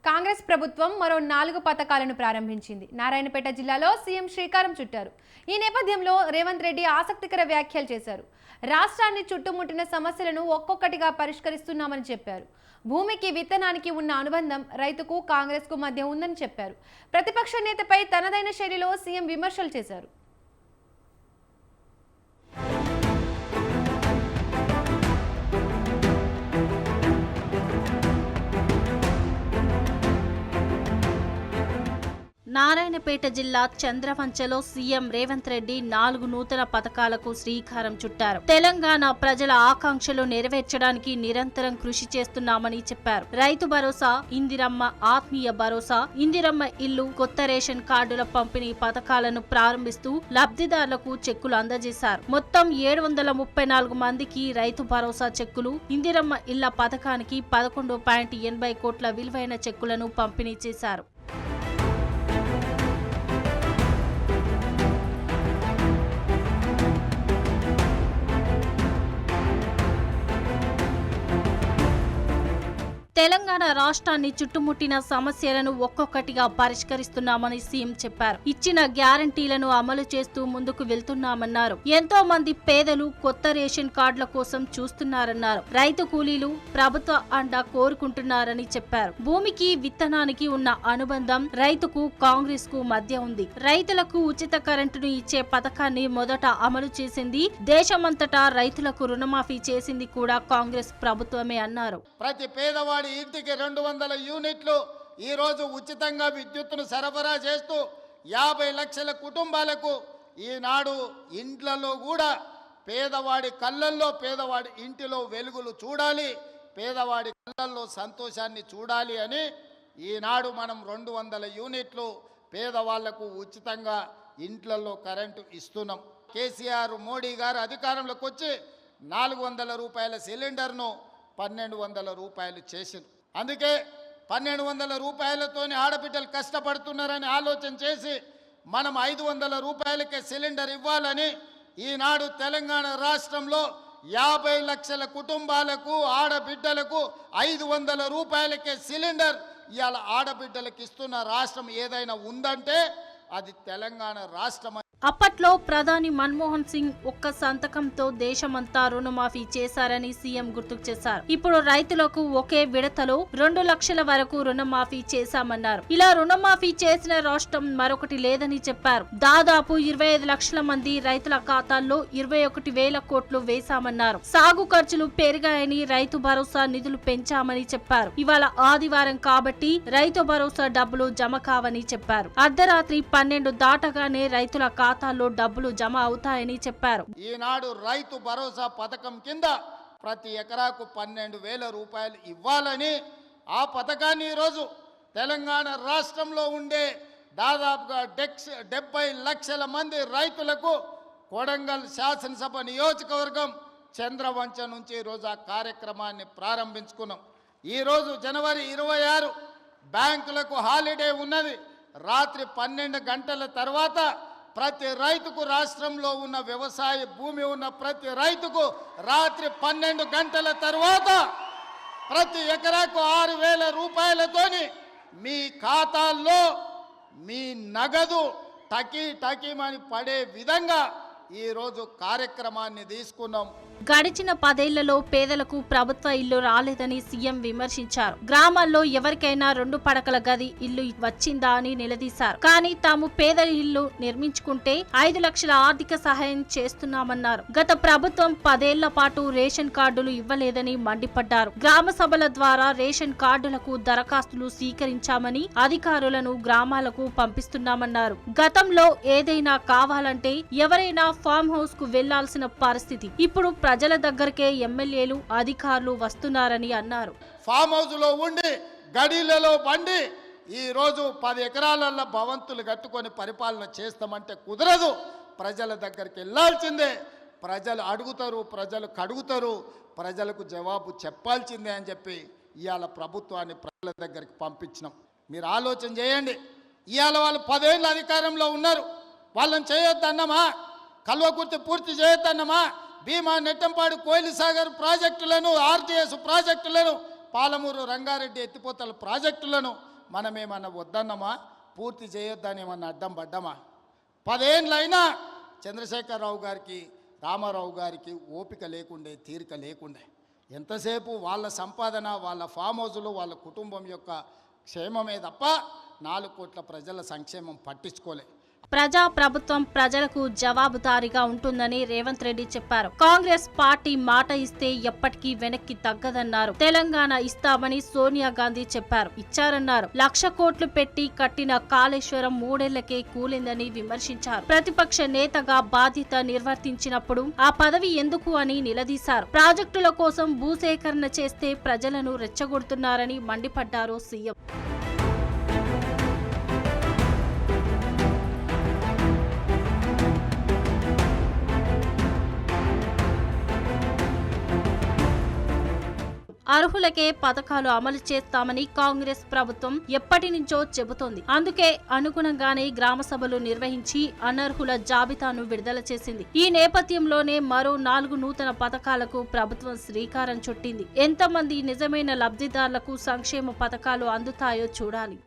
కాంగ్రెస్ ప్రభుత్వం మరో 4 పథకాలను ప్రారంభించింది. నారాయణపేట జిల్లాలో సీఎం శ్రీకారం చుట్టారు. ఈ నేపథ్యంలో రేవంత్ రెడ్డి ఆసక్తికర వ్యాఖ్యలు చేశారు. రాష్ట్రాన్ని చుట్టుముట్టిన సమస్యలను ఒక్కొక్కటిగా పరిష్కరిస్తున్నామని చెప్పారు. భూమికి విత్తనానికి ఉన్న అనుబంధం రైతుకు కాంగ్రెస్కు మధ్య ఉందని చెప్పారు. ప్రతిపక్ష నేతపై తనదైన శైలిలో సీఎం విమర్శలు చేశారు. నారాయణపేట జిల్లా చంద్రవంచలో సీఎం రేవంత్ రెడ్డి 4 నూతన పథకాలకు శ్రీకారం చుట్టారు. తెలంగాణ ప్రజల ఆకాంక్షలు నెరవేర్చడానికి నిరంతరం కృషి చేస్తున్నామని చెప్పారు. రైతు భరోసా, ఇందిరమ్మ ఆత్మీయ భరోసా, ఇందిరమ్మ ఇల్లు, కొత్త రేషన్ కార్డుల పంపిణీ పథకాలను ప్రారంభిస్తూ లబ్ధిదారులకు చెక్కులు అందజేశారు. మొత్తం 734 మందికి రైతు భరోసా చెక్కులు, ఇందిరమ్మ ఇళ్ల పథకానికి 11.80 కోట్ల విలువైన చెక్కులను పంపిణీ చేశారు. తెలంగాణ రాష్ట్రాన్ని చుట్టుముట్టిన సమస్యలను ఒక్కొక్కటిగా పరిష్కరిస్తున్నామని సీఎం చెప్పారు. ఇచ్చిన గ్యారంటీలను అమలు చేస్తూ ముందుకు వెళ్తున్నామన్నారు. ఎంతో మంది పేదలు కొత్త రేషన్ కార్డుల కోసం చూస్తున్నారన్నారు. రైతు కూలీలు ప్రభుత్వ అండ కోరుకుంటున్నారని చెప్పారు. భూమికి విత్తనానికి ఉన్న అనుబంధం రైతుకు కాంగ్రెస్ కు మధ్య ఉంది. రైతులకు ఉచిత కరెంటును ఇచ్చే పథకాన్ని మొదట అమలు చేసింది, దేశమంతటా రైతులకు రుణమాఫీ చేసింది కూడా కాంగ్రెస్ ప్రభుత్వమే అన్నారు. ప్రతి పేదవాడి ఇంటికి 200 యూనిట్లు ఈ రోజు ఉచితంగా విద్యుత్తును సరఫరా చేస్తూ 50 లక్షల కుటుంబాలకు ఈనాడు ఇంట్లలో కూడా పేదవాడి కళ్ళల్లో, పేదవాడి ఇంటిలో వెలుగులు చూడాలి, పేదవాడి కళ్ళల్లో సంతోషాన్ని చూడాలి అని ఈనాడు మనం 200 యూనిట్లు పేదవాళ్లకు ఉచితంగా ఇంట్లలో కరెంటు ఇస్తున్నాం. కేసీఆర్ మోడీ గారు అధికారంలోకి వచ్చి 400 రూపాయల సిలిండర్ను 1200 రూపాయలు చేసింది. అందుకే 1200 రూపాయలతోనే ఆడబిడ్డలు కష్టపడుతున్నారని ఆలోచన చేసి మనం 500 రూపాయలకే సిలిండర్ ఇవ్వాలని ఈనాడు తెలంగాణ రాష్ట్రంలో 50 లక్షల కుటుంబాలకు ఆడబిడ్డలకు 500 రూపాయలకే సిలిండర్ ఇవాళ ఆడబిడ్డలకు ఇస్తున్న రాష్ట్రం ఏదైనా ఉందంటే అది తెలంగాణ రాష్ట్రం. అప్పట్లో ప్రధాని మన్మోహన్ సింగ్ ఒక్క సంతకంతో దేశమంతా రుణమాఫీ చేశారని సీఎం గుర్తుకు చేశారు. ఇప్పుడు రైతులకు ఒకే విడతలో 2 లక్షల వరకు రుణమాఫీ చేశామన్నారు. ఇలా రుణమాఫీ చేసిన రాష్ట్రం మరొకటి లేదని చెప్పారు. దాదాపు 25 లక్షల మంది రైతుల ఖాతాల్లో 21,000 కోట్లు వేశామన్నారు. సాగు ఖర్చులు పెరిగాయని రైతు భరోసా నిధులు పెంచామని చెప్పారు. ఇవాళ ఆదివారం కాబట్టి రైతు భరోసా డబ్బులు జమ కావని చెప్పారు. అర్ధరాత్రి 12 దాటగానే రైతుల ఖాతాల్లో డబ్బులు జమ అవుతాయని చెప్పారు. ఈనాడు రైతు భరోసా పథకం కింద ప్రతి ఎకరాకు 12,000 రూపాయలు ఇవ్వాలని ఆ పథకాన్ని ఈరోజు తెలంగాణ రాష్ట్రంలో ఉండే దాదాపుగా 70 లక్షల మంది రైతులకు కొడంగల్ శాసనసభ నియోజకవర్గం చంద్రవంచ నుంచి ఈరోజు ఆ కార్యక్రమాన్ని ప్రారంభించుకున్నాం. ఈరోజు జనవరి 26 బ్యాంకులకు హాలిడే ఉన్నది. రాత్రి 12 గంటల తర్వాత ప్రతి రైతుకు, రాష్ట్రంలో ఉన్న వ్యవసాయ భూమి ఉన్న ప్రతి రైతుకు రాత్రి 12 గంటల తర్వాత ప్రతి ఎకరాకు 6,000 రూపాయలతోని మీ ఖాతాల్లో మీ నగదు టకీమని పడే విధంగా ఈరోజు కార్యక్రమాన్ని తీసుకున్నాం. గడిచిన 10 ఏళ్లలో పేదలకు ప్రభుత్వ ఇల్లు రాలేదని సీఎం విమర్శించారు. గ్రామాల్లో ఎవరికైనా 2 పడకల గది ఇల్లు వచ్చిందా అని నిలదీశారు. కానీ తాము పేదల ఇల్లు నిర్మించుకుంటే 5 లక్షల ఆర్థిక సహాయం చేస్తున్నామన్నారు. గత ప్రభుత్వం 10 ఏళ్ల పాటు రేషన్ కార్డులు ఇవ్వలేదని మండిపడ్డారు. గ్రామ సభల ద్వారా రేషన్ కార్డులకు దరఖాస్తులు స్వీకరించామని అధికారులను గ్రామాలకు పంపిస్తున్నామన్నారు. గతంలో ఏదైనా కావాలంటే ఎవరైనా ఫామ్ హౌస్ కు వెళ్లాల్సిన పరిస్థితి. ఇప్పుడు ప్రజల దగ్గరకే ఎమ్మెల్యేలు, అధికారులు వస్తున్నారని అన్నారు. ఫామ్ హౌస్ లో ఉండి గడిలలో బండి ఈ రోజు 10 ఎకరాలలో భవంతులు కట్టుకొని పరిపాలన చేస్తామంటే కుదరదు. ప్రజల దగ్గరికి వెళ్ళాల్సిందే. ప్రజలు అడుగుతారు, ప్రజలు కడుగుతారు, ప్రజలకు జవాబు చెప్పాల్సిందే అని చెప్పి ఇవాళ ప్రభుత్వాన్ని ప్రజల దగ్గరికి పంపించినాం. మీరు ఆలోచన చేయండి. ఇవాళ వాళ్ళు 10 ఏళ్ళ అధికారంలో ఉన్నారు. వాళ్ళని చేయొద్దన్నమా? కల్వకుర్తి పూర్తి చేయొద్దన్నమా? భీమా, నెట్టంపాడు, కోయిలసాగర్ ప్రాజెక్టులను, ఆర్టీఎస్ ప్రాజెక్టులను, పాలమూరు రంగారెడ్డి ఎత్తిపోతల ప్రాజెక్టులను మనమేమన్నా వద్దన్నమా? పూర్తి చేయొద్దని ఏమన్నా అడ్డం పడ్డమా? 10 ఏళ్ళైనా చంద్రశేఖరరావు గారికి, రామారావు గారికి ఓపిక లేకుండే, తీరిక లేకుండే. ఎంతసేపు వాళ్ళ సంపాదన, వాళ్ళ ఫామ్ హౌజులు, వాళ్ళ కుటుంబం యొక్క క్షేమమే తప్ప 4 కోట్ల ప్రజల సంక్షేమం పట్టించుకోలే. ప్రజా ప్రభుత్వం ప్రజలకు జవాబుదారీగా ఉంటుందని రేవంత్ రెడ్డి చెప్పారు. కాంగ్రెస్ పార్టీ మాట ఇస్తే ఎప్పటికీ వెనక్కి తగ్గదన్నారు. తెలంగాణ ఇస్తామని సోనియా గాంధీ చెప్పారు, ఇచ్చారన్నారు. 1,00,000 కోట్లు పెట్టి కట్టిన కాళేశ్వరం 3 ఏళ్లకే కూలిందని విమర్శించారు. ప్రతిపక్ష నేతగా బాధ్యత నిర్వర్తించినప్పుడు ఆ పదవి ఎందుకు అని నిలదీశారు. ప్రాజెక్టుల కోసం భూసేకరణ చేస్తే ప్రజలను రెచ్చగొడుతున్నారని మండిపడ్డారు సీఎం. అర్హులకే పథకాలు అమలు చేస్తామని కాంగ్రెస్ ప్రభుత్వం ఎప్పటి నుంచో చెబుతోంది. అందుకే అనుగుణంగానే గ్రామ సభలు నిర్వహించి అనర్హుల జాబితాను విడుదల చేసింది. ఈ నేపథ్యంలోనే మరో 4 నూతన పథకాలకు ప్రభుత్వం శ్రీకారం చుట్టింది. ఎంతమంది నిజమైన లబ్ధిదారులకు సంక్షేమ పథకాలు అందుతాయో చూడాలి.